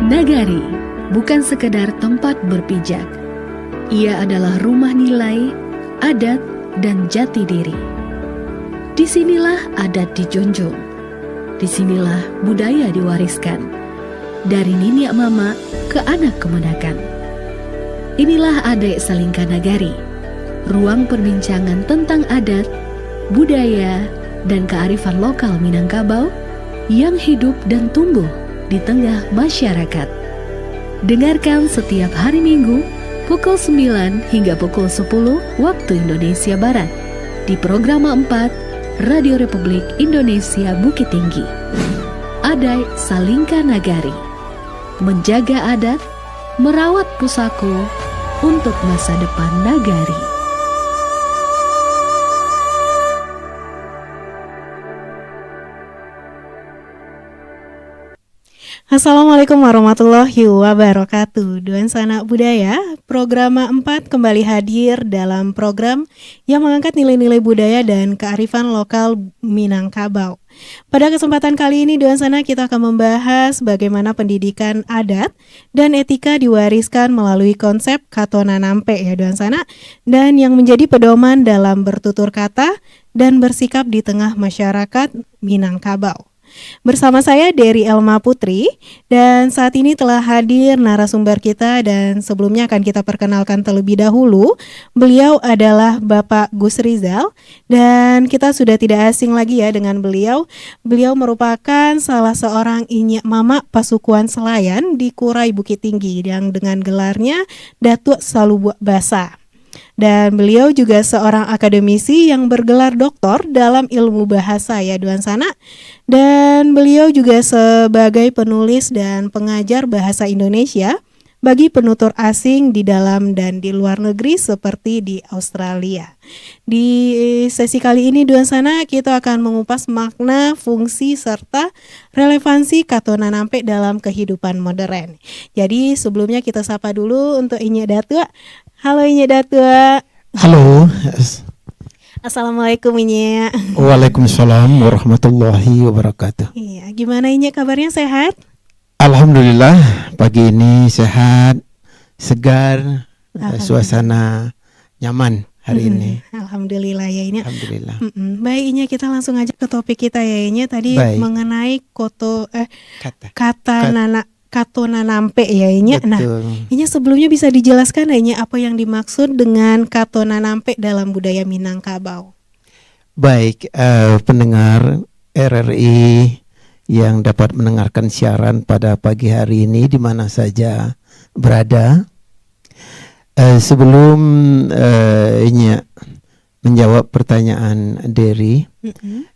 Nagari bukan sekedar tempat berpijak. Ia adalah rumah nilai, adat, dan jati diri. Disinilah adat dijunjung. Disinilah budaya diwariskan. Dari niniak mama ke anak kemenakan. Inilah Adek Salingka Nagari, ruang perbincangan tentang adat, budaya, dan kearifan lokal Minangkabau yang hidup dan tumbuh di tengah masyarakat. Dengarkan setiap hari Minggu pukul 9 hingga pukul 10 waktu Indonesia Barat di program 4 Radio Republik Indonesia Bukit Tinggi. Adek Salingka Nagari, menjaga adat, merawat pusako untuk masa depan Nagari. Assalamualaikum warahmatullahi wabarakatuh. Duan Sanak Budaya, program 4 kembali hadir dalam program yang mengangkat nilai-nilai budaya dan kearifan lokal Minangkabau. Pada kesempatan kali ini Duan Sana kita akan membahas bagaimana pendidikan adat dan etika diwariskan melalui konsep Katona Nampe ya Duan Sana, dan yang menjadi pedoman dalam bertutur kata dan bersikap di tengah masyarakat Minangkabau. Bersama saya Dery Elma Putri, dan saat ini telah hadir narasumber kita, dan sebelumnya akan kita perkenalkan terlebih dahulu. Beliau adalah Bapak Gus Rizal, dan kita sudah tidak asing lagi ya dengan beliau. Beliau merupakan salah seorang inyak mama Pasukuan Selayan di Kurai Bukit Tinggi yang dengan gelarnya Datuk Salubua Basa. Dan beliau juga seorang akademisi yang bergelar doktor dalam ilmu bahasa ya Duan Sana. Dan beliau juga sebagai penulis dan pengajar bahasa Indonesia bagi penutur asing di dalam dan di luar negeri seperti di Australia. Di sesi kali ini Duan Sana kita akan mengupas makna, fungsi, serta relevansi Katona Nampe dalam kehidupan modern. Jadi sebelumnya kita sapa dulu untuk Inye Datua. Halo Inye Datua. Halo. Assalamualaikum Inye. Waalaikumsalam warahmatullahi wabarakatuh. Iya, gimana Inye kabarnya, sehat? Alhamdulillah pagi ini sehat, segar, suasana nyaman hari ini. Alhamdulillah ya Inye. Alhamdulillah. Baik Inye, kita langsung aja ke topik kita ya Inye. Tadi mengenai Katona Nampe ya Inye. Nah, Inye sebelumnya bisa dijelaskan Inye apa yang dimaksud dengan Katona Nampe dalam budaya Minangkabau? Baik, pendengar RRI yang dapat mendengarkan siaran pada pagi hari ini di mana saja berada. Sebelum Inye menjawab pertanyaan Dery,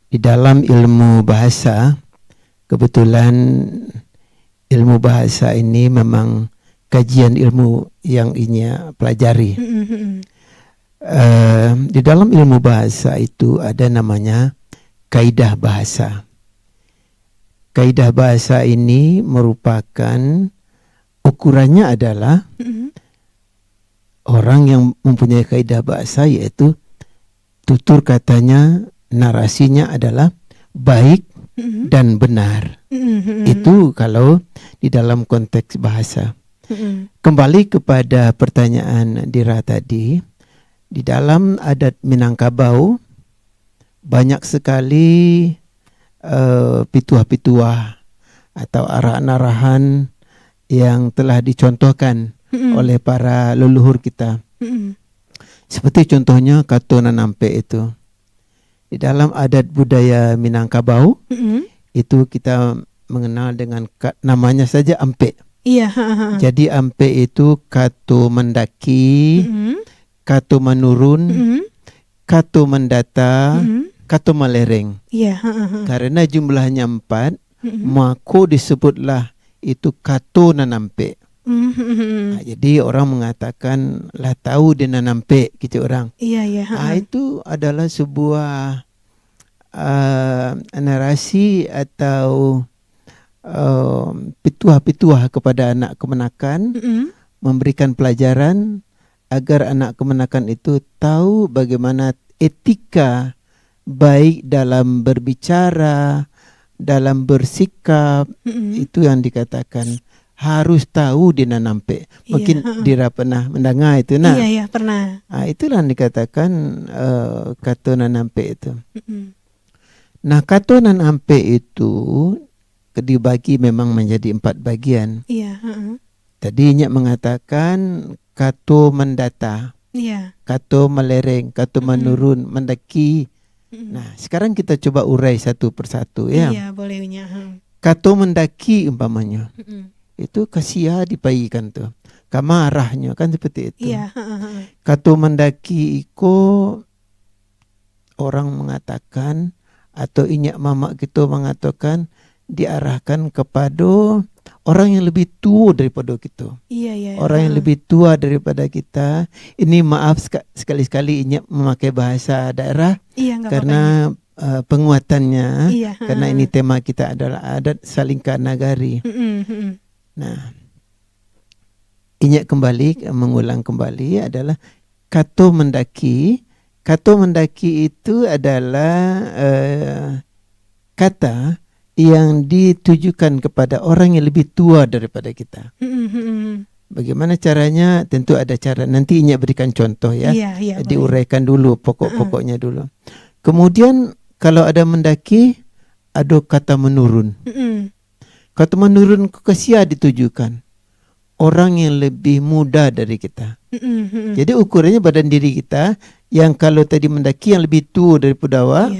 di dalam ilmu bahasa, kebetulan ilmu bahasa ini memang kajian ilmu yang Inya pelajari. Di dalam ilmu bahasa itu ada namanya kaidah bahasa. Kaidah bahasa ini merupakan ukurannya adalah orang yang mempunyai kaidah bahasa, yaitu tutur katanya, narasinya adalah baik dan benar. Itu kalau di dalam konteks bahasa. Kembali kepada pertanyaan Dira tadi, di dalam adat Minangkabau banyak sekali pituah-pituah atau arahan-arahan yang telah dicontohkan oleh para leluhur kita. Seperti contohnya Katona Nampe itu. Di dalam adat budaya Minangkabau itu kita mengenal dengan namanya saja ampe. Iya. Jadi ampe itu kato mendaki, kato menurun, kato mendata, kato melereng. Iya. Karena jumlahnya 4, maka disebutlah itu Katona Nampe. Nah, jadi orang mengatakan lah tahu dia nampe gitu orang. Iya. Itu adalah sebuah narasi atau pituah-pituah kepada anak kemenakan, memberikan pelajaran agar anak kemenakan itu tahu bagaimana etika baik dalam berbicara, dalam bersikap. Itu yang dikatakan harus tahu di nanampe. Mungkin Dira pernah mendengar itu nah. Iya, pernah. Itulah yang dikatakan kato nanampe itu. Nah, kato nanampe itu dibagi memang menjadi 4 bagian. Iya, Tadi Nyak mengatakan kato mendata, kato melereng, kato menurun, mendaki. Nah, sekarang kita coba urai satu persatu ya. Iya, boleh Nyak. Kato mendaki umpamanya. Itu kasia dipayikan tuh. Kamarahnya kan seperti itu. Iya, Kato mendaki iko orang mengatakan atau inyak mama kita mengatakan diarahkan kepada orang yang lebih tua daripada kita. Iya. Orang yang lebih tua daripada kita. Ini maaf sekali-sekali inyak memakai bahasa daerah. Iya, karena penguatannya. Iya, karena ini tema kita adalah adat Salingka Nagari. Nah, inyak kembali mengulang kembali adalah kato mendaki. Kato mendaki itu adalah kata yang ditujukan kepada orang yang lebih tua daripada kita. Bagaimana caranya? Tentu ada cara. Nanti Inyak berikan contoh ya. Iya, diuraikan dulu pokok-pokoknya dulu. Kemudian kalau ada mendaki, ada kata menurun. Kata menurun ke kesia ditujukan orang yang lebih muda dari kita. Jadi ukurannya badan diri kita yang kalau tadi mendaki yang lebih tua daripada awak,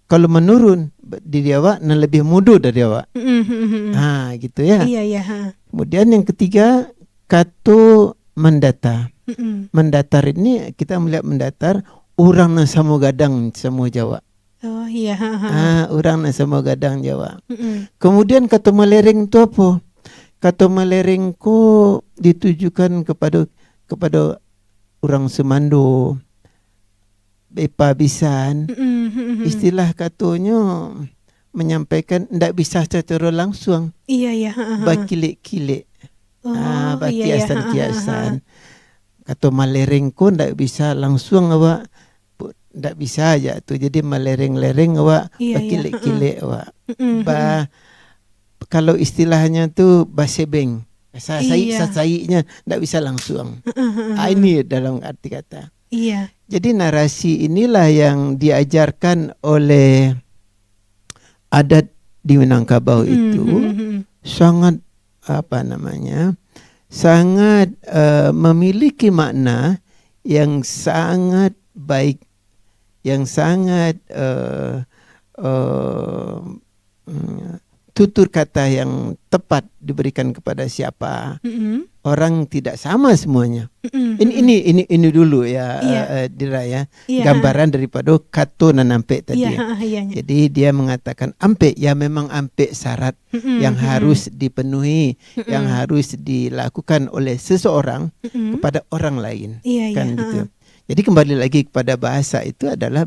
kalau menurun diri awak yang lebih muda dari awak. Gitu ya. Iya. Kemudian yang ketiga kato mendata. Mendatar ini kita melihat mendatar orang yang sama gadang sama Jawa. Oh iya. Orang yang sama gadang Jawa. Kemudian kata melereng itu apa? Kata melereng ko ditujukan kepada orang Semando, bepa bisan. Istilah katanya menyampaikan tidak bisa secara langsung. Iya. Bakilik-kilik. Kiasan. Kata melereng ko tidak bisa langsung awak. Tak bisa aja tu. Jadi melereng-lereng awak, kilik-kilik awak. Kalau istilahnya tu basebeng. Sasaiknya tak bisa langsung. Ini dalam arti kata. Iya. Jadi narasi inilah yang diajarkan oleh adat di Minangkabau itu sangat sangat memiliki makna yang sangat baik, yang sangat tutur kata yang tepat diberikan kepada siapa. Orang tidak sama semuanya. Ini dulu ya, Dira ya. Gambaran daripada kato nanampe tadi. Jadi dia mengatakan ampe, ya memang ampe syarat yang harus dipenuhi, yang harus dilakukan oleh seseorang kepada orang lain. Gitu. Jadi kembali lagi kepada bahasa itu adalah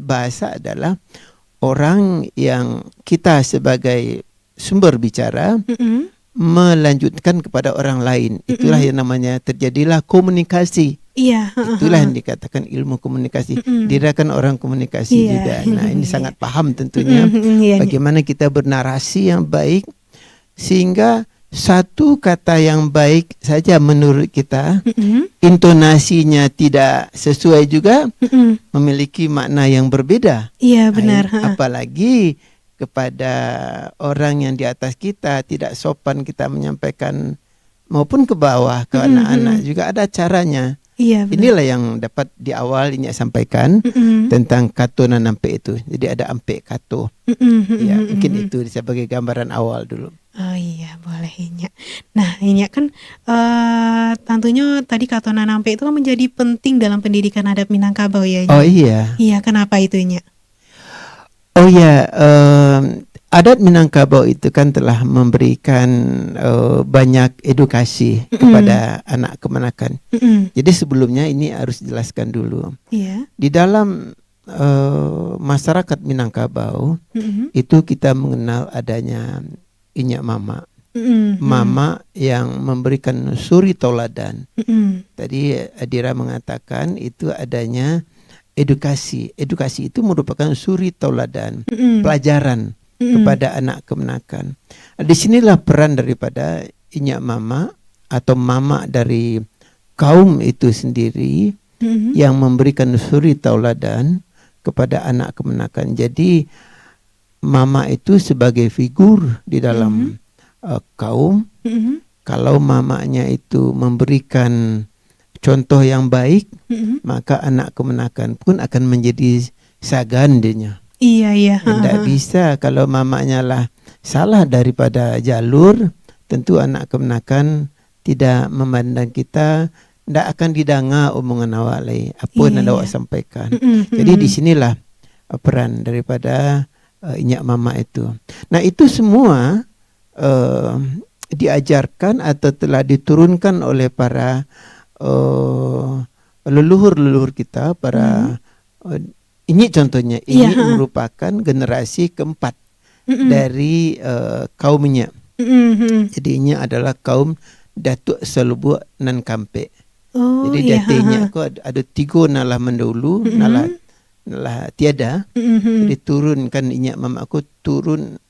orang yang kita sebagai sumber bicara melanjutkan kepada orang lain. Itulah yang namanya terjadilah komunikasi. Itulah yang dikatakan ilmu komunikasi. Dia kan orang komunikasi juga. Nah, ini sangat paham tentunya bagaimana kita bernarasi yang baik sehingga satu kata yang baik saja menurut kita, intonasinya tidak sesuai juga, memiliki makna yang berbeda. Iya, benar. Apalagi kepada orang yang di atas kita, tidak sopan kita menyampaikan, maupun ke bawah, ke anak-anak juga ada caranya. Iya, benar. Inilah yang dapat di awal Inyak sampaikan tentang kato nanampe itu. Jadi ada ampe kato. Ya, mungkin itu sebagai gambaran awal dulu. Oh iya, boleh Inyak. Nah, Inyak kan tentunya tadi kato nanampe itu kan menjadi penting dalam pendidikan adat Minangkabau ya Inyak. Oh iya. Iya, kenapa itu Inyak? Oh ya, adat Minangkabau itu kan telah memberikan banyak edukasi kepada anak kemenakan. Jadi sebelumnya ini harus dijelaskan dulu. Di dalam masyarakat Minangkabau itu kita mengenal adanya Inyak Mama. Mama yang memberikan suri tauladan. Tadi Adira mengatakan itu adanya edukasi. Edukasi itu merupakan suri tauladan, pelajaran kepada anak kemenakan. Di sinilah peran daripada inyak mama atau mama dari kaum itu sendiri yang memberikan suri tauladan kepada anak kemenakan. Jadi mama itu sebagai figur di dalam kaum. Kalau mamanya itu memberikan contoh yang baik, maka anak kemenakan pun akan menjadi sagandinya. Iya. Tidak bisa kalau mamanya lah salah daripada jalur, tentu anak kemenakan tidak memandang kita, tidak akan didanga omongan awak lagi, apa yang awak sampaikan. Jadi disinilah peran daripada inyak mama itu. Nah itu semua diajarkan atau telah diturunkan oleh para leluhur kita, para ini contohnya, ini merupakan generasi keempat dari kaumnya. Jadi ini adalah kaum Datuk Selubuk nan Kampe. Jadi jatinya aku ada 3 nalah mendahulu, nalah tiada. Jadi turunkan inyak mama aku turun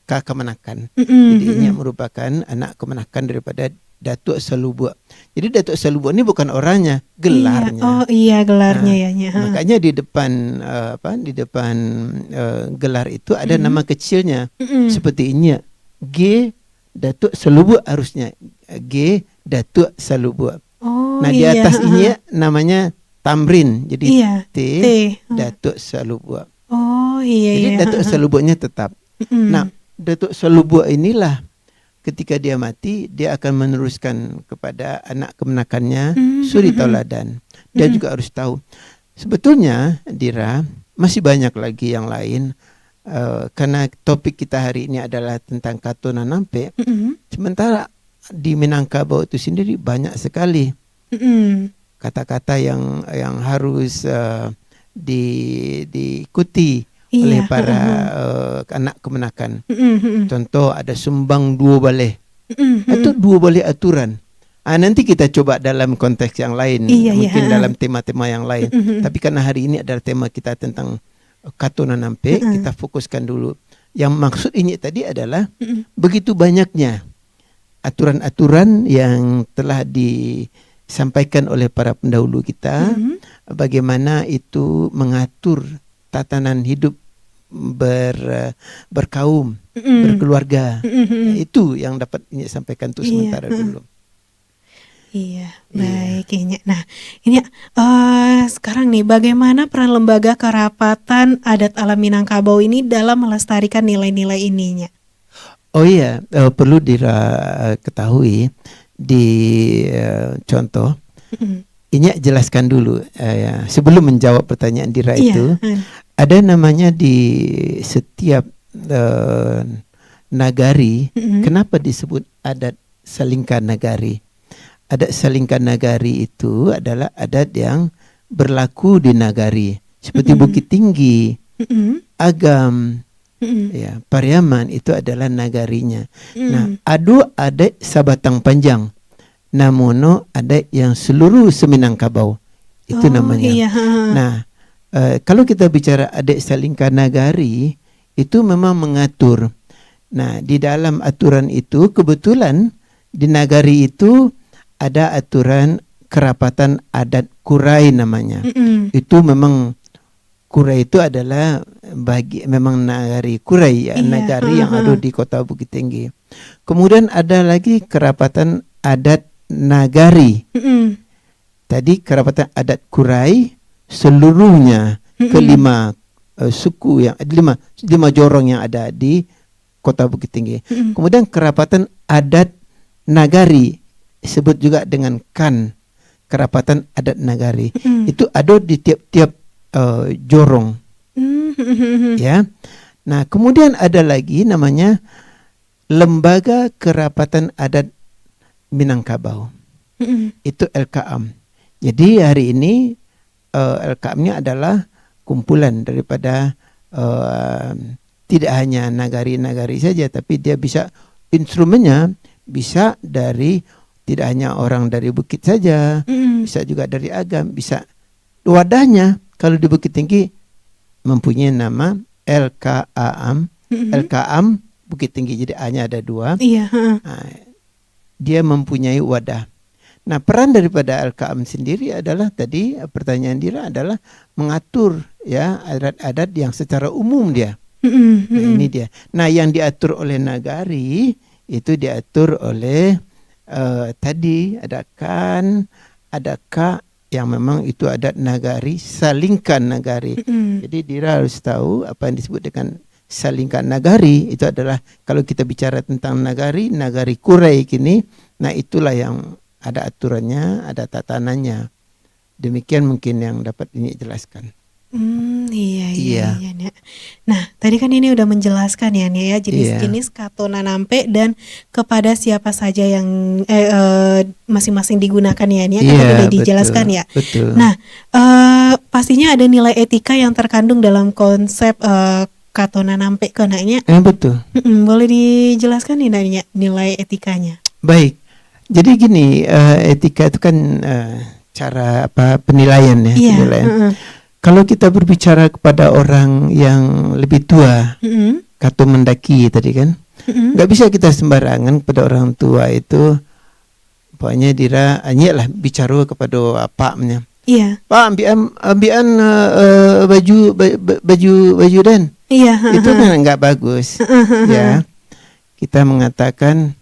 ke kemenakan. Jadi inyak merupakan anak kemenakan daripada Datuk Selubuk. Jadi Datuk Selubuk ini bukan orangnya, gelarnya. Gelarnya Makanya di depan di depan gelar itu ada nama kecilnya. Seperti ini G Datuk Selubuk, harusnya G Datuk Selubuk. Di atas ini namanya Tamrin. Jadi T Datuk Selubuk. Jadi Datuk Selubuknya tetap. Nah, Datuk Selubuk inilah ketika dia mati, dia akan meneruskan kepada anak kemenakannya suri tauladan. Dia juga harus tahu. Sebetulnya Dira, masih banyak lagi yang lain. Karena topik kita hari ini adalah tentang Katuna Nampe. Sementara di Minangkabau itu sendiri banyak sekali kata-kata yang harus diikuti oleh para anak kemenakan. Contoh ada sumbang 2 balai. Itu 2 balai aturan. Nanti kita coba dalam konteks yang lain, mungkin dalam tema-tema yang lain. Tapi karena hari ini adalah tema kita tentang Katuna Nampe, kita fokuskan dulu. Yang maksud ini tadi adalah begitu banyaknya aturan-aturan yang telah disampaikan oleh para pendahulu kita, bagaimana itu mengatur tatanan hidup berkaum, berkeluarga. Itu yang dapat ini sampaikan untuk sementara dulu. Iya, baik. Nah, ini sekarang nih, bagaimana peran lembaga kerapatan adat alam Minangkabau ini dalam melestarikan nilai-nilai ininya? Oh iya, perlu diketahui di contoh. Ini jelaskan dulu sebelum menjawab pertanyaan Dira itu. Ada namanya di setiap nagari. Kenapa disebut adat Salingkan Nagari? Adat Salingkan Nagari itu adalah adat yang berlaku di nagari. Seperti Bukit Tinggi, Agam, Pariaman itu adalah nagarinya. Nah, ada adat Sabatang Panjang. Namono adat yang seluruh Seminangkabau. Itu namanya. Nah, kalau kita bicara adat Salingkan Nagari, itu memang mengatur. Nah, di dalam aturan itu kebetulan di nagari itu ada aturan kerapatan adat Kurai namanya. Itu memang Kurai itu adalah memang nagari Kurai, nagari yang ada di kota Bukit Tinggi. Kemudian ada lagi kerapatan adat Nagari. Tadi kerapatan adat Kurai seluruhnya kelima suku yang lima jorong yang ada di kota Bukit Tinggi. Kemudian kerapatan adat Nagari, disebut juga dengan KAN, kerapatan adat Nagari. Itu ada di tiap-tiap jorong. Ya. Nah, kemudian ada lagi namanya Lembaga Kerapatan Adat Minangkabau. Itu LKAM. Jadi hari ini LKAM-nya adalah kumpulan daripada tidak hanya nagari-nagari saja, tapi dia bisa instrumennya bisa dari tidak hanya orang dari bukit saja, bisa juga dari agam, bisa wadahnya kalau di Bukit Tinggi mempunyai nama LKAM, LKAM Bukit Tinggi, jadi A-nya ada 2. dia mempunyai wadah. Nah, peran daripada Al-Ka'am sendiri adalah tadi pertanyaan Dira adalah mengatur ya adat-adat yang secara umum dia. Nah, ini dia. Nah, yang diatur oleh nagari itu diatur oleh tadi ada kan, ada ka yang memang itu adat nagari, salingkan nagari. Jadi Dira harus tahu apa yang disebut dengan salingkan nagari. Itu adalah kalau kita bicara tentang nagari Kurai kini, nah itulah yang ada aturannya, ada tatanannya. Demikian mungkin yang dapat ini jelaskan. Iya. Nah, tadi kan ini udah menjelaskan ya Nia, jenis-jenis kato nanampe dan kepada siapa saja yang masing-masing digunakan ya Nia, kan tadi udah dijelaskan ya. Betul. Nah, pastinya ada nilai etika yang terkandung dalam konsep kato nanampe konanya. Betul. Boleh dijelaskan nih Nia, nilai etikanya? Baik. Jadi gini, etika itu kan cara penilaian ya. Iya. Penilaian. Kalau kita berbicara kepada orang yang lebih tua, kato mendaki tadi kan, nggak bisa kita sembarangan kepada orang tua itu. Pokoknya Dira lah bicara kepada apaknya. Iya. Pak, ambilan baju dan. Iya. Itu kan nggak bagus. Ya, kita mengatakan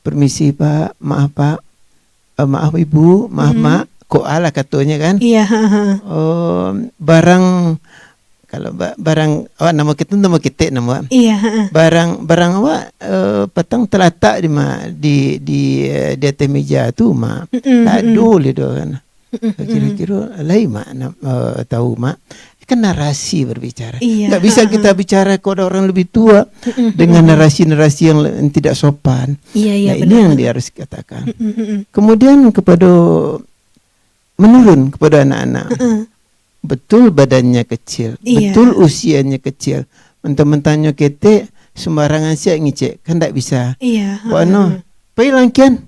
permisi Pak, maaf Pak, maaf Ibu, maaf Mak, kok ala katanya kan? Iya. Barang kalau barang nama kita nama. Iya. Barang awak petang terletak di atas meja tu Mak. Tak dulu itu kan. Kira-kira lain Mak tahu Mak. Kan narasi berbicara. Nggak bisa kita bicara kepada orang lebih tua dengan narasi-narasi yang tidak sopan. Iya, ini yang dia harus katakan. Kemudian menurun kepada anak-anak. Betul badannya kecil, betul usianya kecil. Mentang-mentangnya ketek sembarangan siap ngicek, kan tak bisa. Iya. Pergi langkian.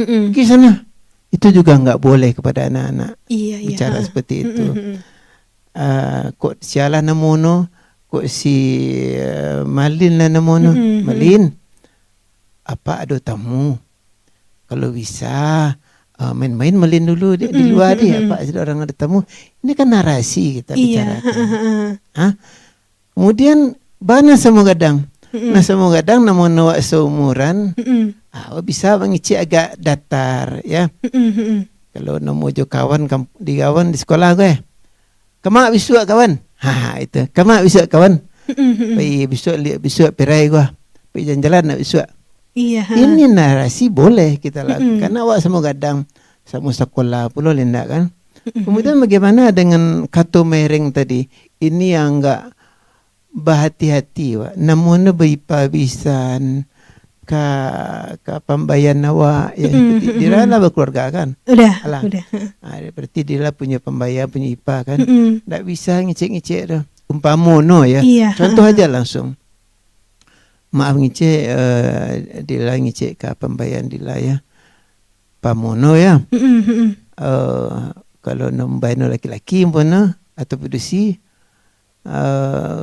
Pergi sana. Itu juga nggak boleh kepada anak-anak. Bicara seperti itu. Kok sialah namono, kok si Malin lah namono. Malin, apa ada tamu? Kalau bisa main-main Malin dulu di luar dia. Apa ada orang ada tamu? Ini kan narasi kita bicarakan. Kemudian bana sama gadang. Nah sama gadang namono seumuran. Bisa mengicik agak datar ya. Kalau namo jo kawan di sekolah gue. Kamak besok kawan. Itu. Kamak besok kawan. Besok perai gua. Pergi jalan-jalan nak besok. Iya. Ini narasi boleh kita lakukan. Karena awak semua gadang sama sekolah pula lindak kan. Kemudian bagaimana dengan kato mereng tadi? Ini yang enggak berhati-hati wak. Namun berpabisan ke pembayan awak ya dia lah berkeluarga kan. Udah. Berarti dia punya pembayar, punya IPA kan. Tak bisa ngecek-ngecek dah. Umpamono ya. Contoh aja langsung. Maaf ngecek dia ngecek ke pembayaran dia ya. Pamono ya. Kalau nombayar laki-laki pun atau pedusi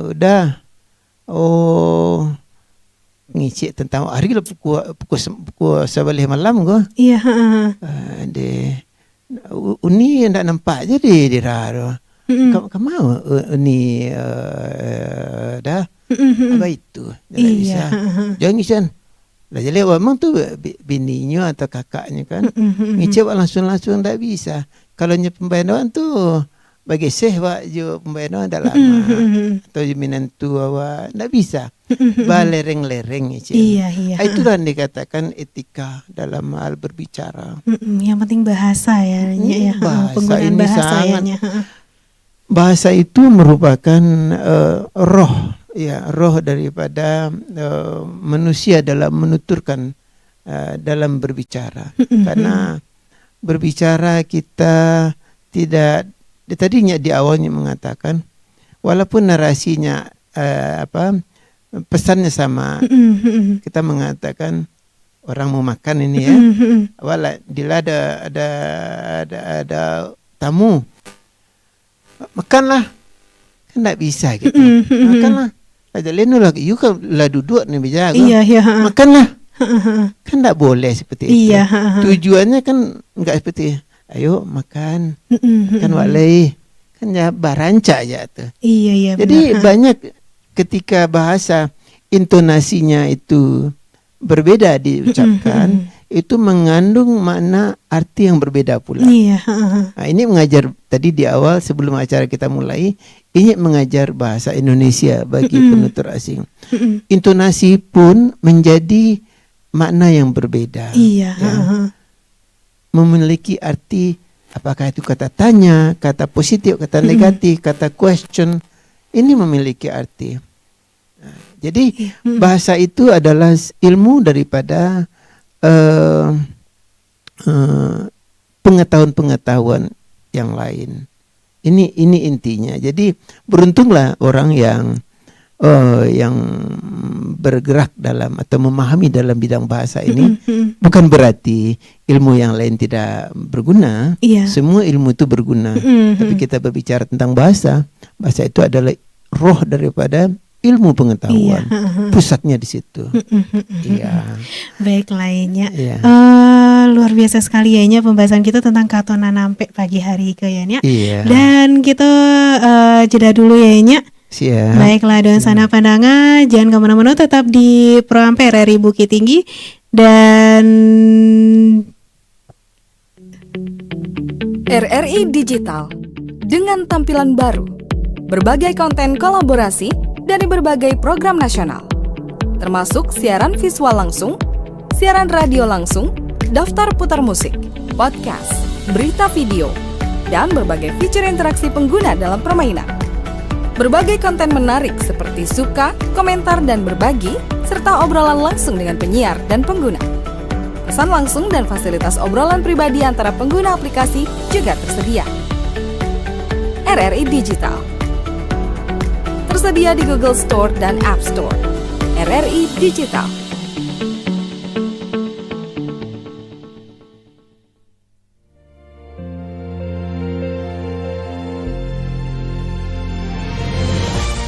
udah ngicik tentang hari lah pukul 11 malam ko. Iya. Uni ndak nampak je di raro. Kamu uni dah apa itu? Bisa. Jangan ngisan. Lah jadi memang tu bininya atau kakaknya kan. Ngicik langsung tak bisa. Kalau nya pembayaran tu bagi sehwak je pembayaran dah lama. Atau jaminan tu awak tak bisa. Lereng-lereng Iya. Itulah yang dikatakan etika dalam hal berbicara. Yang penting bahasa ya, bahasa penggunaan ini bahasa sangat, ya. Bahasa itu merupakan roh daripada manusia dalam menuturkan dalam berbicara. Karena berbicara kita tidak tadinya di awalnya mengatakan walaupun narasinya pesannya sama, kita mengatakan orang mau makan ini ya, bila ada tamu, makanlah, kan tak bisa gitu, makanlah, ada lain lagi, you kan lah duduk nih bicara, Iya. makanlah, Kan tidak boleh seperti itu. Iya. Tujuannya kan nggak seperti ayo makan, kan walai, kan ya baranca aja tuh. Iya Jadi benar. banyak ketika bahasa intonasinya itu berbeda diucapkan, itu mengandung makna arti yang berbeda pula. Iya. Nah, ini mengajar tadi di awal sebelum acara kita mulai, ini mengajar bahasa Indonesia bagi penutur asing. Intonasi pun menjadi makna yang berbeda. Iya. Ya. Memiliki arti, apakah itu kata tanya, kata positif, kata negatif, kata question, ini memiliki arti. Nah, jadi bahasa itu adalah ilmu daripada pengetahuan-pengetahuan yang lain. Ini intinya. Jadi beruntunglah orang yang bergerak dalam atau memahami dalam bidang bahasa ini. Bukan berarti ilmu yang lain tidak berguna. Iya. Semua ilmu itu berguna. Tapi kita berbicara tentang bahasa. Bahasa itu adalah roh daripada ilmu pengetahuan. Pusatnya di situ. Iya. Baik lainnya. Iya. Luar biasa sekali ya pembahasan kita tentang Kato Nanampe pagi hari kayaknya. Iya. Dan kita jeda dulu ya Nya. Siap. Baiklah dengan sana pandangan, jangan kemana-mana, tetap di Pro Ampere RRI Bukit Tinggi dan RRI Digital dengan tampilan baru, berbagai konten kolaborasi dari berbagai program nasional, termasuk siaran visual langsung, siaran radio langsung, daftar putar musik, podcast, berita video, dan berbagai fitur interaksi pengguna dalam permainan. Berbagai konten menarik seperti suka, komentar, dan berbagi, serta obrolan langsung dengan penyiar dan pengguna. Pesan langsung dan fasilitas obrolan pribadi antara pengguna aplikasi juga tersedia. RRI Digital tersedia di Google Store dan App Store. RRI Digital.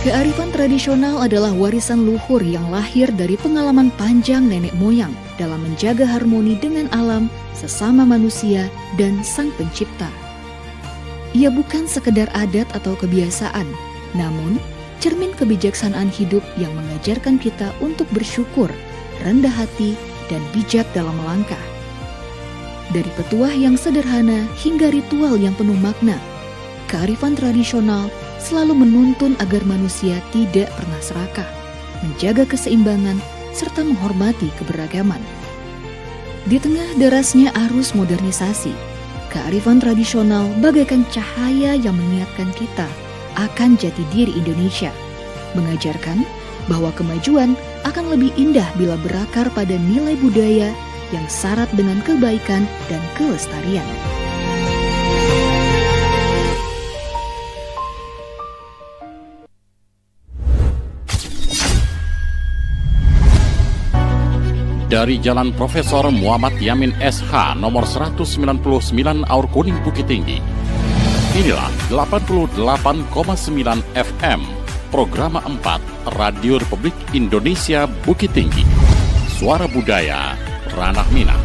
Kearifan tradisional adalah warisan luhur yang lahir dari pengalaman panjang nenek moyang dalam menjaga harmoni dengan alam, sesama manusia, dan Sang Pencipta. Ia bukan sekedar adat atau kebiasaan, namun cermin kebijaksanaan hidup yang mengajarkan kita untuk bersyukur, rendah hati, dan bijak dalam melangkah. Dari petuah yang sederhana hingga ritual yang penuh makna, kearifan tradisional selalu menuntun agar manusia tidak pernah serakah, menjaga keseimbangan, serta menghormati keberagaman. Di tengah derasnya arus modernisasi, kearifan tradisional bagaikan cahaya yang mengingatkan kita akan jati diri Indonesia, mengajarkan bahwa kemajuan akan lebih indah bila berakar pada nilai budaya yang syarat dengan kebaikan dan kelestarian. Dari Jalan Profesor Muhammad Yamin SH nomor 199 Aur Kuning Bukit Tinggi. Inilah 88,9 FM, Program 4 Radio Republik Indonesia Bukit Tinggi. Suara Budaya, Ranah Minang.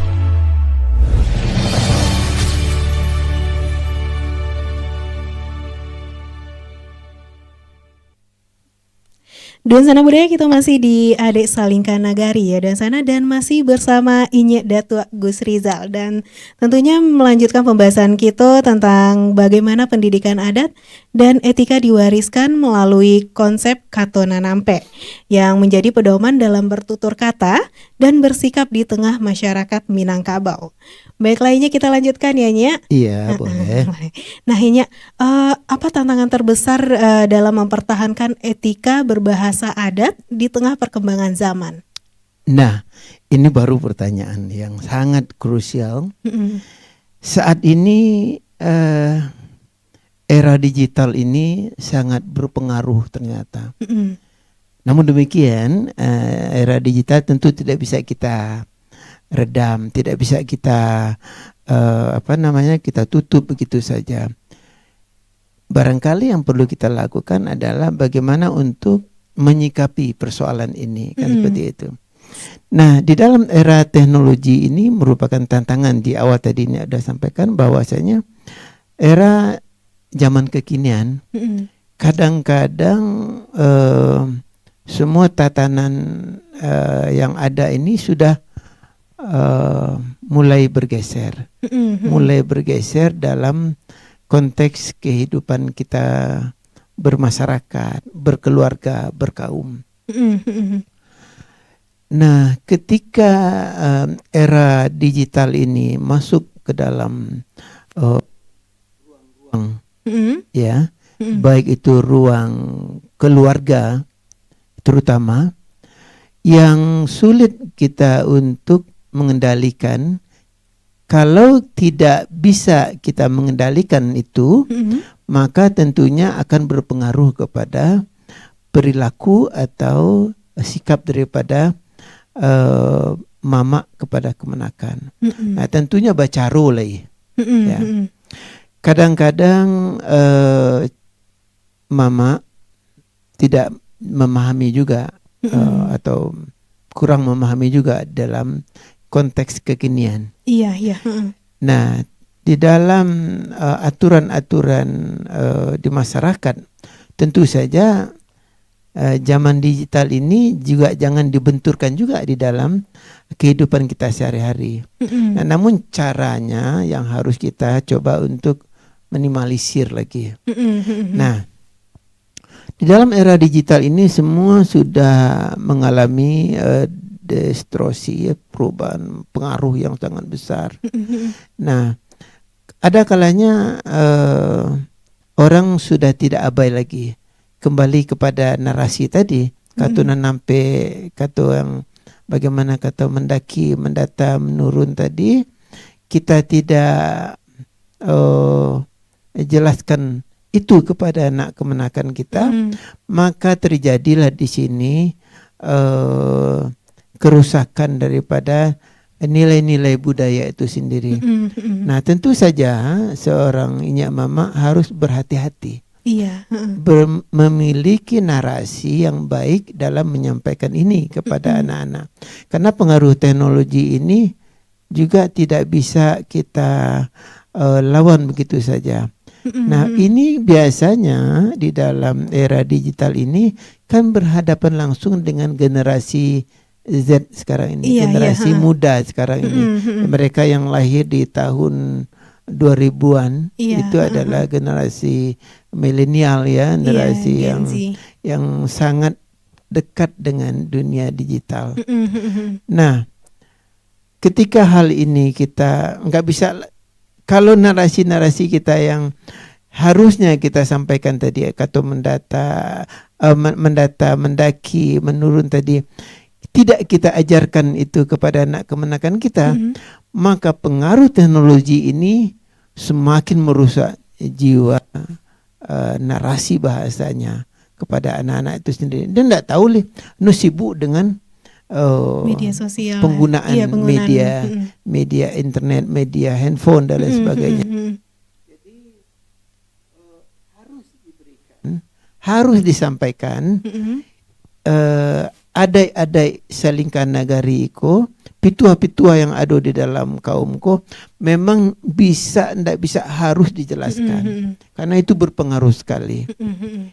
Dan sana budaya kita masih di Adek Salingkan Nagari ya dan sana dan masih bersama Inye Datuk Gus Rizal dan tentunya melanjutkan pembahasan kita tentang bagaimana pendidikan adat dan etika diwariskan melalui konsep Kato Nanampe yang menjadi pedoman dalam bertutur kata dan bersikap di tengah masyarakat Minangkabau. Baik lainnya kita lanjutkan ya Nya. Iya boleh. Nah Nya, apa tantangan terbesar dalam mempertahankan etika berbahasa adat di tengah perkembangan zaman? Nah, ini baru pertanyaan yang sangat krusial. Saat ini era digital ini sangat berpengaruh ternyata. Namun demikian, era digital tentu tidak bisa kita redam, tidak bisa kita kita tutup begitu saja. Barangkali yang perlu kita lakukan adalah bagaimana untuk menyikapi persoalan ini kan seperti itu. Nah, di dalam era teknologi ini merupakan tantangan. Di awal tadi ini ada sampaikan bahwasanya era zaman kekinian kadang-kadang semua tatanan yang ada ini sudah mulai bergeser. Mulai bergeser dalam konteks kehidupan kita bermasyarakat, berkeluarga, berkaum. Nah, ketika era digital ini masuk ke dalam ruang-ruang, ya, baik itu ruang keluarga, terutama yang sulit kita untuk mengendalikan. Kalau tidak bisa kita mengendalikan itu, maka tentunya akan berpengaruh kepada perilaku atau sikap daripada mama kepada kemenakan. Nah, tentunya baca role ya. Kadang-kadang mama tidak memahami juga atau kurang memahami juga dalam konteks kekinian. Iya. Nah, di dalam aturan-aturan di masyarakat, tentu saja zaman digital ini juga jangan dibenturkan juga di dalam kehidupan kita sehari-hari. Nah, namun caranya yang harus kita coba untuk minimalisir lagi. Nah, di dalam era digital ini semua sudah mengalami distorsi, perubahan, pengaruh yang sangat besar. Nah, ada kalanya orang sudah tidak abai lagi, kembali kepada narasi tadi, kata nampe, kata yang bagaimana kata mendaki, mendata, menurun tadi, kita tidak jelaskan itu kepada anak kemenakan kita, maka terjadilah di sini kerusakan daripada nilai-nilai budaya itu sendiri. Nah, tentu saja seorang inyak mama harus berhati-hati. Iya. Memiliki narasi yang baik dalam menyampaikan ini kepada anak-anak. Karena pengaruh teknologi ini juga tidak bisa kita lawan begitu saja. Nah, ini biasanya di dalam era digital ini kan berhadapan langsung dengan generasi Z sekarang ini, generasi muda sekarang ini. Mereka yang lahir di tahun 2000-an itu adalah generasi milenial ya, generasi yang sangat dekat dengan dunia digital. Nah, ketika hal ini kita nggak bisa, kalau narasi-narasi kita yang harusnya kita sampaikan tadi, kata mendaki, menurun tadi, tidak kita ajarkan itu kepada anak kemenakan kita, maka pengaruh teknologi ini semakin merusak jiwa narasi bahasanya kepada anak-anak itu sendiri. Dan tidak tahu sibuk dengan media sosial, penggunaan media internet, media handphone dan lain sebagainya. Jadi harus diberikan, harus disampaikan. Adai-adai salingkan nagari ko, pitua-pitua yang ada di dalam kaum ko, memang ndak bisa harus dijelaskan, karena itu berpengaruh sekali.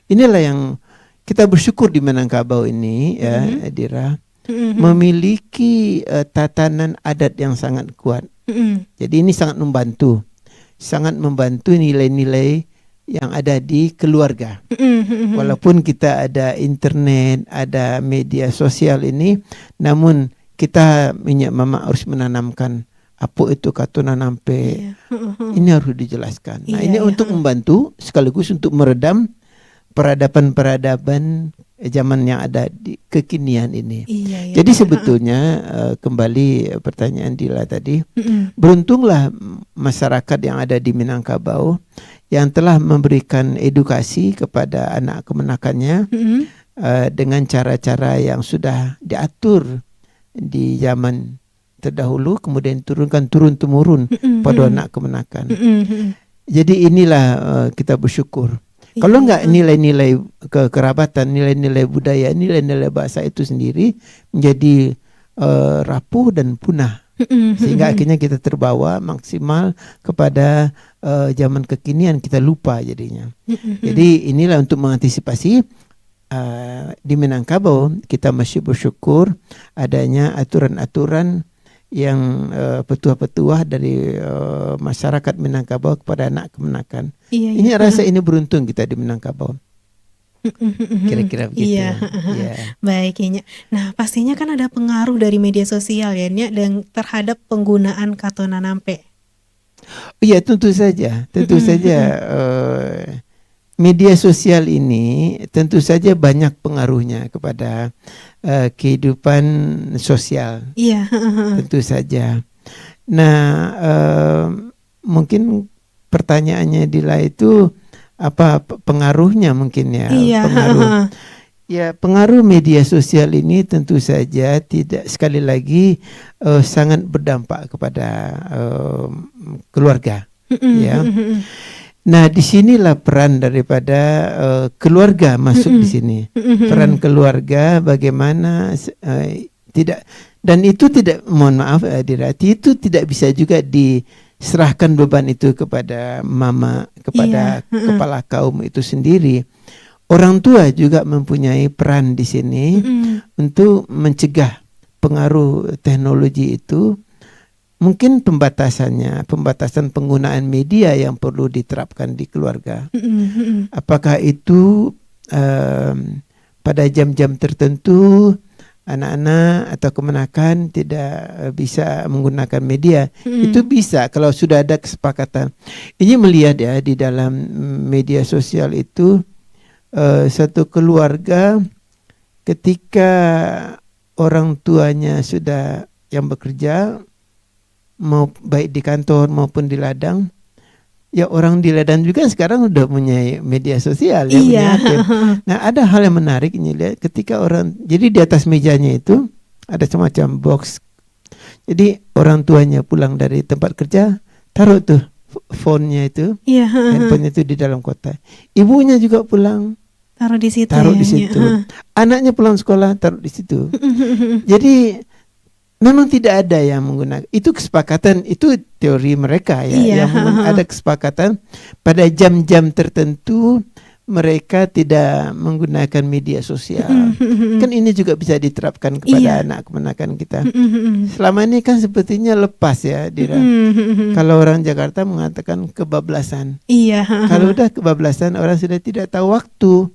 Inilah yang kita bersyukur di Minangkabau ini ya, Dira, memiliki tatanan adat yang sangat kuat. Jadi ini sangat membantu nilai-nilai yang ada di keluarga. Walaupun kita ada internet, ada media sosial ini, namun kita minyak mama harus menanamkan apa itu kata nampe. Ini harus dijelaskan. Nah, ini untuk membantu sekaligus untuk meredam peradaban-peradaban zaman yang ada di kekinian ini. Jadi sebetulnya kembali pertanyaan Dila tadi, beruntunglah masyarakat yang ada di Minangkabau yang telah memberikan edukasi kepada anak kemenakannya dengan cara-cara yang sudah diatur di zaman terdahulu, kemudian turun-temurun pada anak kemenakan. Jadi inilah kita bersyukur. Kalau enggak nilai-nilai kekerabatan, nilai-nilai budaya, nilai-nilai bahasa itu sendiri menjadi rapuh dan punah. Sehingga akhirnya kita terbawa maksimal kepada zaman kekinian, kita lupa jadinya. Jadi inilah untuk mengantisipasi di Minangkabau, kita masih bersyukur adanya aturan-aturan yang petuah-petuah dari masyarakat Minangkabau kepada anak kemenakan. Ini rasa ini beruntung kita di Minangkabau. Kira-kira begitu. Iya. Baik, Nya. Nah, pastinya kan ada pengaruh dari media sosial ya, Nya, dan terhadap penggunaan Katona Nampe. Iya, tentu saja. Media sosial ini tentu saja banyak pengaruhnya kepada kehidupan sosial. Iya. Tentu saja. Nah, mungkin pertanyaannya Dila itu apa pengaruhnya mungkin ya? Iya. Pengaruh media sosial ini tentu saja tidak, sekali lagi sangat berdampak kepada keluarga. Ya. Nah, disinilah peran daripada keluarga masuk di sini. Peran keluarga bagaimana tidak, dan itu tidak, mohon maaf Dirati, itu tidak bisa juga diserahkan beban itu kepada mama, kepada kepala kaum itu sendiri. Orang tua juga mempunyai peran di sini untuk mencegah pengaruh teknologi itu. Mungkin pembatasan penggunaan media yang perlu diterapkan di keluarga. Apakah itu pada jam-jam tertentu anak-anak atau kemenakan tidak bisa menggunakan media? Itu bisa kalau sudah ada kesepakatan. Ini melihat ya di dalam media sosial itu satu keluarga ketika orang tuanya sudah yang bekerja, mau baik di kantor maupun di ladang, ya orang di ladang juga sekarang udah punya media sosial ya. Iya. Nah, ada hal yang menarik ini, lihat ketika jadi di atas mejanya itu ada semacam box. Jadi orang tuanya pulang dari tempat kerja, taruh tuh phone-nya itu, handphone itu di dalam kotak. Ibunya juga pulang, taruh di situ. Anaknya pulang sekolah, taruh di situ. Jadi memang tidak ada yang menggunakan, itu kesepakatan, itu teori mereka ya, yang ada kesepakatan pada jam-jam tertentu mereka tidak menggunakan media sosial. Kan ini juga bisa diterapkan kepada anak kemenakan kita. Selama ini kan sepertinya lepas ya, Dira. Kalau orang Jakarta mengatakan kebablasan. Kalau udah kebablasan, orang sudah tidak tahu waktu.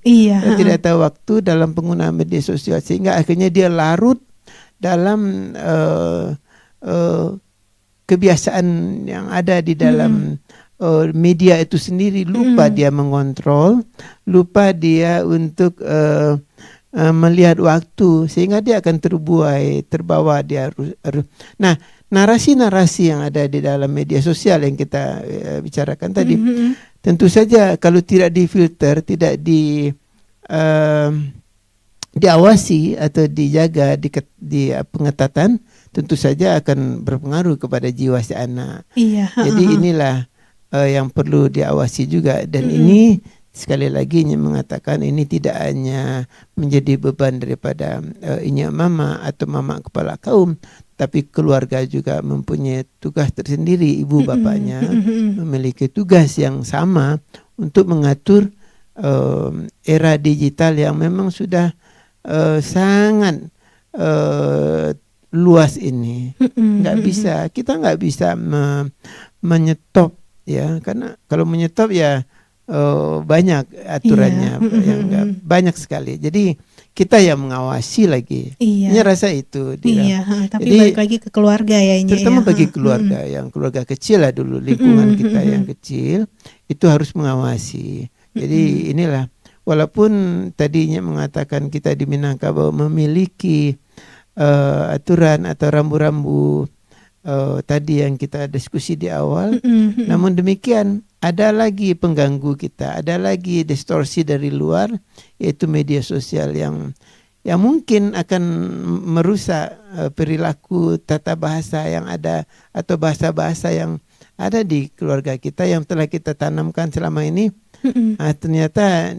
Tidak tahu waktu dalam penggunaan media sosial, sehingga akhirnya dia larut dalam kebiasaan yang ada di dalam media itu sendiri. Lupa dia mengontrol, lupa dia untuk melihat waktu, sehingga dia akan terbawa dia. Nah, narasi-narasi yang ada di dalam media sosial yang kita bicarakan tadi, tentu saja kalau tidak difilter, tidak diawasi atau dijaga di pengetatan, tentu saja akan berpengaruh kepada jiwa si anak. Jadi inilah yang perlu diawasi juga, dan ini sekali lagi mengatakan ini tidak hanya menjadi beban daripada inya mama atau mama kepala kaum, tapi keluarga juga mempunyai tugas tersendiri. Ibu bapaknya memiliki tugas yang sama untuk mengatur era digital yang memang sudah sangat luas ini. Kita nggak bisa menyetop ya, karena kalau menyetop ya banyak aturannya, yang banyak sekali. Jadi kita yang mengawasi lagi. Ini rasa itu. Tapi balik lagi ke keluarga ya. Terutama bagi keluarga yang keluarga kecil lah dulu, lingkungan kita yang kecil itu harus mengawasi. Jadi inilah. Walaupun tadinya mengatakan kita di Minangkabau memiliki aturan atau rambu-rambu tadi yang kita diskusi di awal, namun demikian ada lagi pengganggu kita, ada lagi distorsi dari luar, yaitu media sosial yang mungkin akan merusak perilaku tata bahasa yang ada atau bahasa-bahasa yang ada di keluarga kita yang telah kita tanamkan selama ini. Ternyata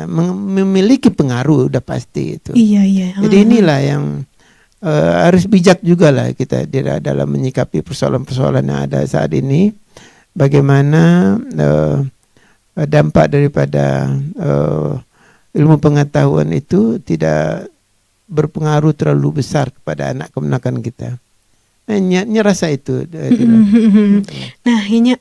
memiliki pengaruh, udah pasti itu. Jadi inilah yang harus bijak juga lah kita dalam menyikapi persoalan-persoalan yang ada saat ini. Bagaimana dampak daripada ilmu pengetahuan itu tidak berpengaruh terlalu besar kepada anak kemenakan kita. Nya rasa itu. Nah, ini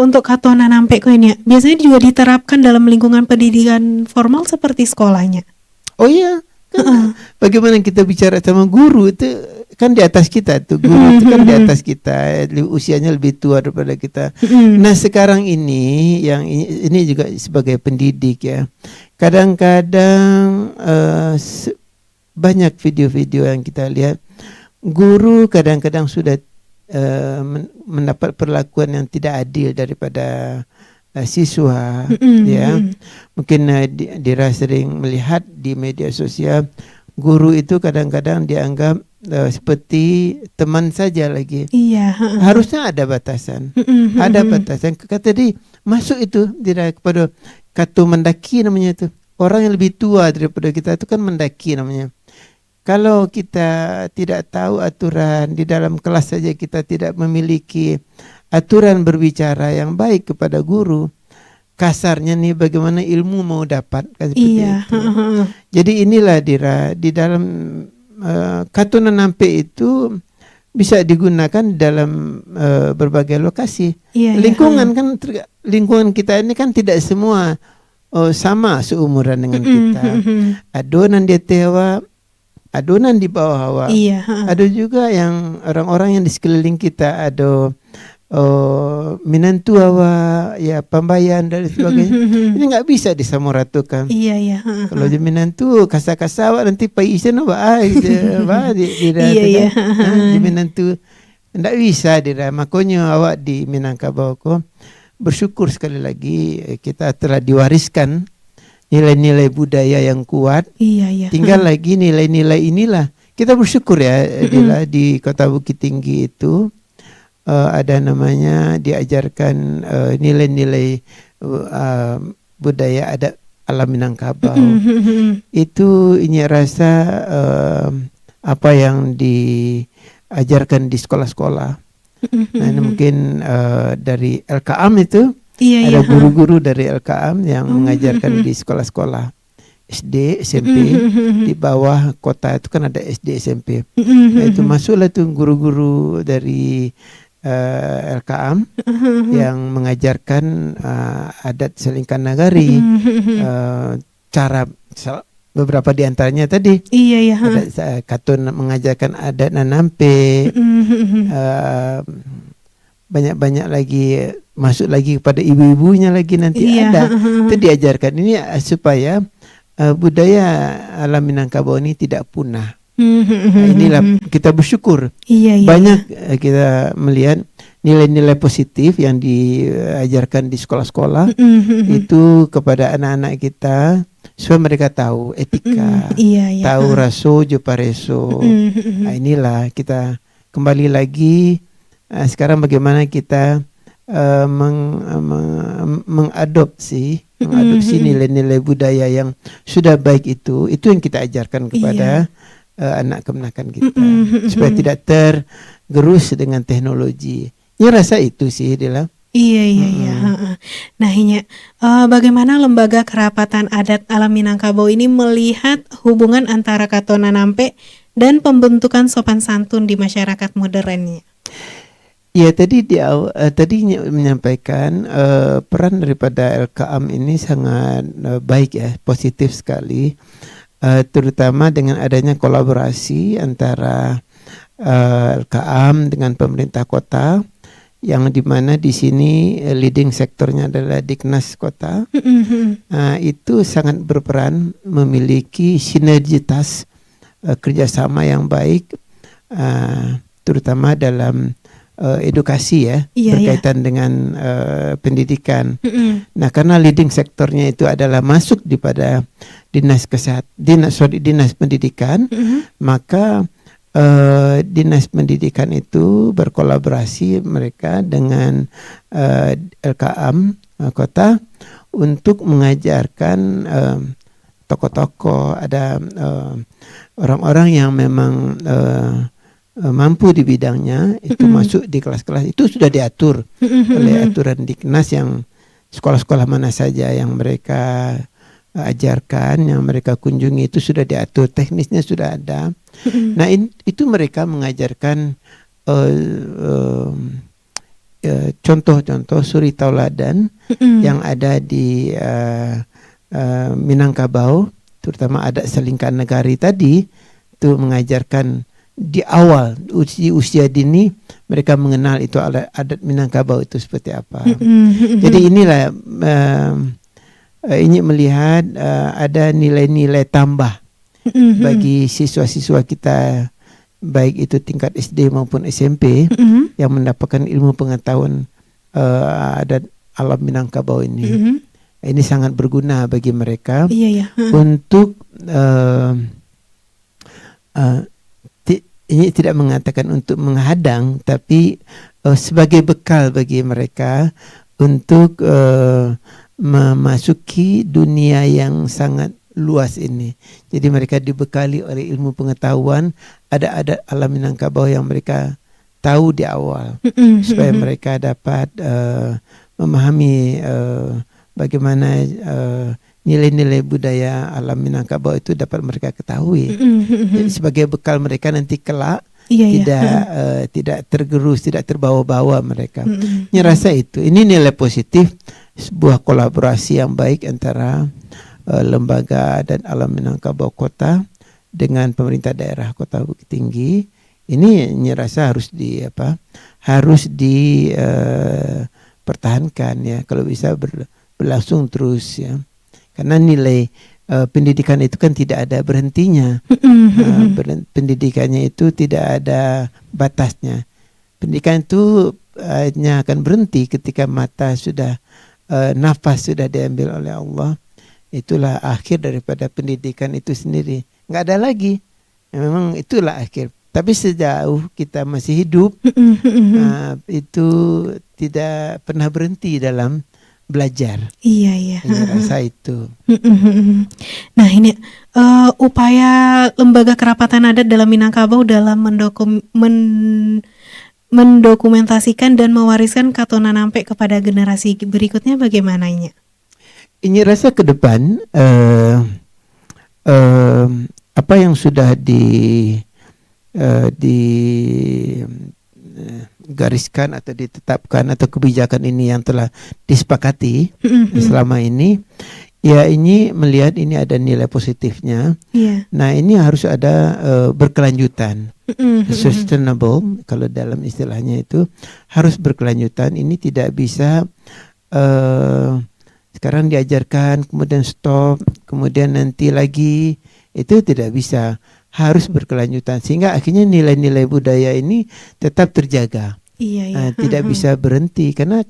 untuk katona nampe ko ini biasanya juga diterapkan dalam lingkungan pendidikan formal seperti sekolahnya. Oh iya, kan bagaimana kita bicara sama guru itu kan di atas kita tuh, guru itu kan di atas kita, usianya lebih tua daripada kita. Nah, sekarang ini yang ini juga sebagai pendidik ya. Kadang-kadang banyak video-video yang kita lihat, guru kadang-kadang sudah mendapat perlakuan yang tidak adil daripada siswa, ya. Mungkin Dira sering melihat di media sosial, guru itu kadang-kadang dianggap seperti teman saja lagi. Iya. Harusnya ada batasan, ada batasan. Kata tadi masuk itu Dira kepada kata mendaki namanya itu. Orang yang lebih tua daripada kita itu kan mendaki namanya. Kalau kita tidak tahu aturan di dalam kelas saja, kita tidak memiliki aturan berbicara yang baik kepada guru, kasarnya nih bagaimana ilmu mau dapat kan seperti itu. Jadi inilah Dira, di dalam katuna nampe itu bisa digunakan dalam berbagai lokasi. Lingkungan kan lingkungan kita ini kan tidak semua sama seumuran dengan kita. Adonan dia tewa, adonan di bawah hawa. Ada juga yang orang-orang yang di sekeliling kita, ada minantu hawa, ya pambayan dan sebagainya. Ini nggak bisa disamaratakan. Kalau di minantu kasa-kasa awak nanti paisen awak di minantu nggak bisa Dira. Makanya awak di Minangkabau ko bersyukur sekali lagi kita telah diwariskan nilai-nilai budaya yang kuat. Tinggal lagi nilai-nilai inilah. Kita bersyukur ya di Kota Bukit Tinggi itu ada namanya diajarkan nilai-nilai budaya adat alam Minangkabau. Itu ini rasa apa yang diajarkan di sekolah-sekolah. Nah, ini mungkin dari LKAM itu. Ada guru-guru dari LKAM yang mengajarkan di sekolah-sekolah SD, SMP. Di bawah kota itu kan ada SD, SMP. Nah, itu masuklah tuh guru-guru dari LKAM yang mengajarkan adat Selingkan Nagari, cara beberapa di antaranya tadi. Ada katun mengajarkan adat Nanampe. Banyak-banyak lagi, masuk lagi kepada ibu-ibunya lagi nanti ada. Itu diajarkan ini supaya budaya alam Minangkabau ini tidak punah. Nah, inilah kita bersyukur. Banyak kita melihat nilai-nilai positif yang diajarkan di sekolah-sekolah itu kepada anak-anak kita supaya mereka tahu etika, tahu raso jupareso. Nah, inilah kita kembali lagi. Sekarang bagaimana kita mengadopsi nilai-nilai budaya yang sudah baik itu yang kita ajarkan kepada anak kemenakan kita supaya tidak tergerus dengan teknologi. Ya rasa itu sih Dila. Nah, ini bagaimana lembaga kerapatan adat alam Minangkabau ini melihat hubungan antara katona nampe dan pembentukan sopan santun di masyarakat modernnya? Ya, tadi menyampaikan peran daripada LKAM ini sangat baik ya, positif sekali, terutama dengan adanya kolaborasi antara LKAM dengan pemerintah kota, yang dimana di sini leading sektornya adalah Diknas Kota. Itu sangat berperan memiliki sinergitas kerjasama yang baik, terutama dalam edukasi ya, berkaitan dengan pendidikan. Nah, karena leading sektornya itu adalah masuk di pada dinas pendidikan, maka dinas pendidikan itu berkolaborasi mereka dengan LKAM kota untuk mengajarkan tokoh-tokoh, ada orang-orang yang memang mampu di bidangnya itu masuk di kelas-kelas. Itu sudah diatur oleh aturan Diknas, yang sekolah-sekolah mana saja yang mereka ajarkan, yang mereka kunjungi itu sudah diatur, teknisnya sudah ada. Nah itu mereka mengajarkan contoh-contoh suri tauladan yang ada di Minangkabau, terutama adat Selingkan Negari tadi, itu mengajarkan di awal usia dini mereka mengenal itu adat Minangkabau itu seperti apa. Jadi inilah ini melihat ada nilai-nilai tambah bagi siswa-siswa kita, baik itu tingkat SD maupun SMP, yang mendapatkan ilmu pengetahuan adat alam Minangkabau ini. Ini sangat berguna bagi mereka untuk ini tidak mengatakan untuk menghadang, tapi sebagai bekal bagi mereka untuk memasuki dunia yang sangat luas ini. Jadi mereka dibekali oleh ilmu pengetahuan ada alam Minangkabau yang mereka tahu di awal, supaya mereka dapat memahami bagaimana nilai-nilai budaya alam Minangkabau itu dapat mereka ketahui. Jadi sebagai bekal mereka nanti kelak tidak tergerus, tidak terbawa-bawa mereka. Nyerasa itu. Ini nilai positif sebuah kolaborasi yang baik antara lembaga dan alam Minangkabau Kota dengan pemerintah daerah Kota Bukit Tinggi. Ini nyerasa harus dipertahankan ya, kalau bisa berlangsung terus ya. Karena nilai pendidikan itu kan tidak ada berhentinya. Pendidikannya itu tidak ada batasnya. Pendidikan itu hanya akan berhenti ketika mata sudah nafas sudah diambil oleh Allah. Itulah akhir daripada pendidikan itu sendiri. Nggak ada lagi. Memang itulah akhir. Tapi sejauh kita masih hidup, itu tidak pernah berhenti dalam belajar. Iya. Rasa itu. Nah ini upaya Lembaga Kerapatan Adat dalam Minangkabau dalam mendokumentasikan dan mewariskan Katonan Ampe kepada generasi berikutnya bagaimana ini? Ini rasa ke depan apa yang sudah digariskan atau ditetapkan atau kebijakan ini yang telah disepakati selama ini, ya ini melihat ini ada nilai positifnya. Nah ini harus ada berkelanjutan, sustainable kalau dalam istilahnya itu harus berkelanjutan. Ini tidak bisa sekarang diajarkan kemudian stop, kemudian nanti lagi, itu tidak bisa. Harus berkelanjutan sehingga akhirnya nilai-nilai budaya ini tetap terjaga. Tidak bisa berhenti, karena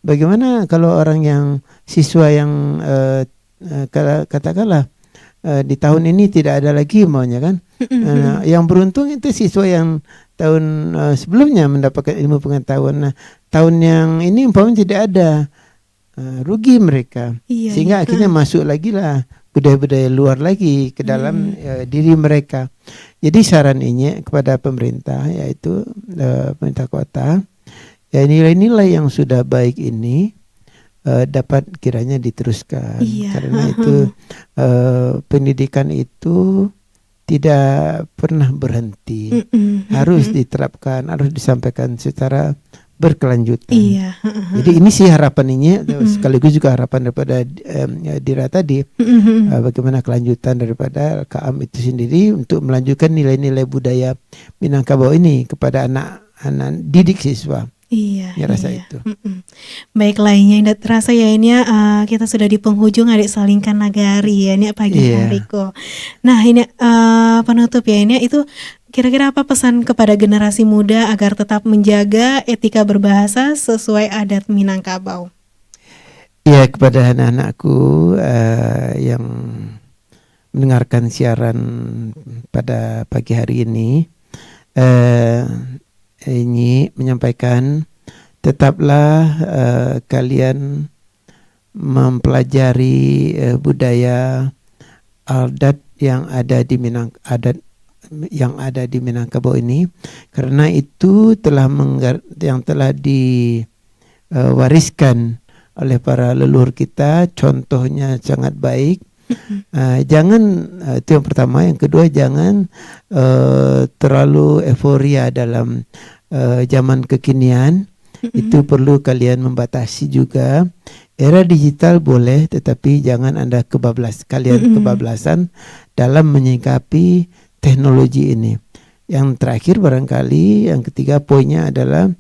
bagaimana kalau orang yang siswa yang katakanlah di tahun ini tidak ada lagi maunya kan. Yang beruntung itu siswa yang tahun sebelumnya mendapatkan ilmu pengetahuan. Nah, tahun yang ini umpamanya tidak ada, rugi mereka. Sehingga akhirnya masuk lagi lah budaya-budaya luar lagi ke dalam diri mereka. Jadi saran ini kepada pemerintah, yaitu pemerintah kota, ya nilai-nilai yang sudah baik ini dapat kiranya diteruskan. Karena itu pendidikan itu tidak pernah berhenti, harus diterapkan, harus disampaikan secara berkelanjutan. Jadi ini sih harapannya, sekaligus juga harapan daripada Dira tadi, bagaimana kelanjutan daripada KAM itu sendiri untuk melanjutkan nilai-nilai budaya Minangkabau ini kepada anak-anak didik siswa. Rasa itu. Baik lainnya tidak terasa ya ini kita sudah di penghujung Adik Selingkan Negari ya ini pagi hari kok. Nah ini penutup ya ini itu kira-kira apa pesan kepada generasi muda agar tetap menjaga etika berbahasa sesuai adat Minangkabau? Ya, kepada anak-anakku yang mendengarkan siaran pada pagi hari ini, ini menyampaikan tetaplah kalian mempelajari budaya adat yang ada di Minangkabau ini, karena itu yang telah diwariskan oleh para leluhur kita, contohnya sangat baik. Jangan, itu yang pertama. Yang kedua, jangan terlalu euforia dalam zaman kekinian. Itu perlu kalian membatasi juga. Era digital boleh, tetapi jangan Anda kebablasan dalam menyikapi teknologi ini. Yang terakhir barangkali, yang ketiga poinnya adalah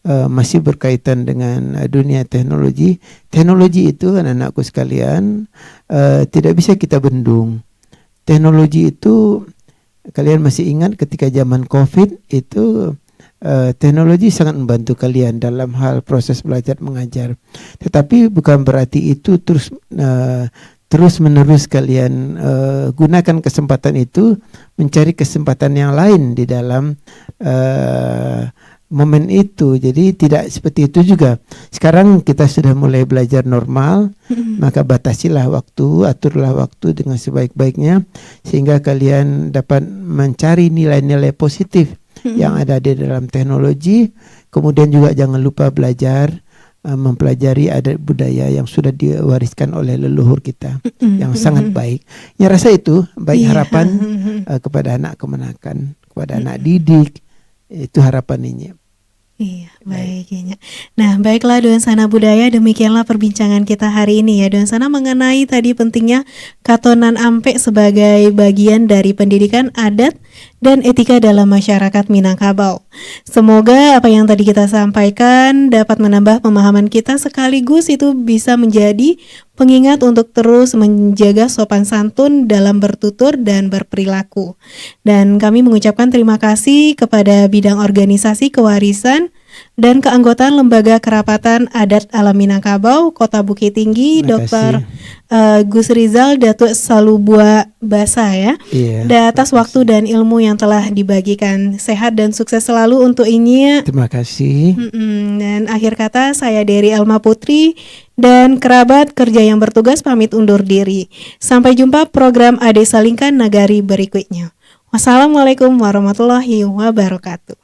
masih berkaitan dengan dunia teknologi. Teknologi itu, anak-anakku sekalian, tidak bisa kita bendung. Teknologi itu, kalian masih ingat ketika zaman COVID itu, teknologi sangat membantu kalian dalam hal proses belajar mengajar. Tetapi bukan berarti itu terus menerus kalian gunakan kesempatan itu mencari kesempatan yang lain di dalam momen itu. Jadi tidak seperti itu juga. Sekarang kita sudah mulai belajar normal, maka batasilah waktu, aturlah waktu dengan sebaik-baiknya sehingga kalian dapat mencari nilai-nilai positif yang ada di dalam teknologi. Kemudian juga jangan lupa belajar mempelajari adat budaya yang sudah diwariskan oleh leluhur kita yang sangat baik. Ya, rasa itu baik harapan kepada anak kemenakan, kepada anak didik. Itu harapan ini. Iya, baik. Nah, baiklah Donsana Budaya, demikianlah perbincangan kita hari ini ya Donsana mengenai tadi pentingnya Katonan Ampe sebagai bagian dari pendidikan adat dan etika dalam masyarakat Minangkabau. Semoga apa yang tadi kita sampaikan dapat menambah pemahaman kita, sekaligus itu bisa menjadi pengingat untuk terus menjaga sopan santun dalam bertutur dan berperilaku. Dan kami mengucapkan terima kasih kepada bidang organisasi kewarisan dan keanggotaan Lembaga Kerapatan Adat Alam Minangkabau Kota Bukit Tinggi, Dr. Gus Rizal Datuk Salubua Basa ya. Atas waktu dan ilmu yang telah dibagikan. Sehat dan sukses selalu untuk ini. Terima kasih. Dan akhir kata, saya Dery Elma Putri dan kerabat kerja yang bertugas pamit undur diri. Sampai jumpa program Ade Salingkan Nagari berikutnya. Wassalamualaikum warahmatullahi wabarakatuh.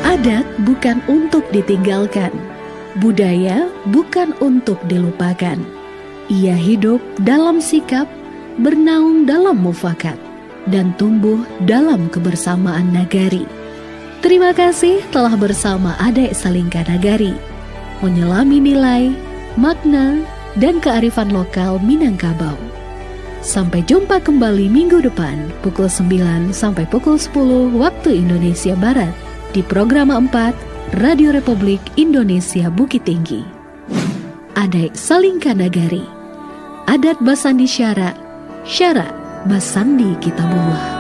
Adat bukan untuk ditinggalkan, budaya bukan untuk dilupakan. Ia hidup dalam sikap, bernaung dalam mufakat, dan tumbuh dalam kebersamaan nagari. Terima kasih telah bersama Ade Salingkan Nagari, menyelami nilai, makna, dan kearifan lokal Minangkabau. Sampai jumpa kembali minggu depan pukul 9 sampai pukul 10 waktu Indonesia Barat di program 4 Radio Republik Indonesia Bukit Tinggi. Ade Salingkan Nagari, adat Basandi Syara, Syara Basandi Kitabullah.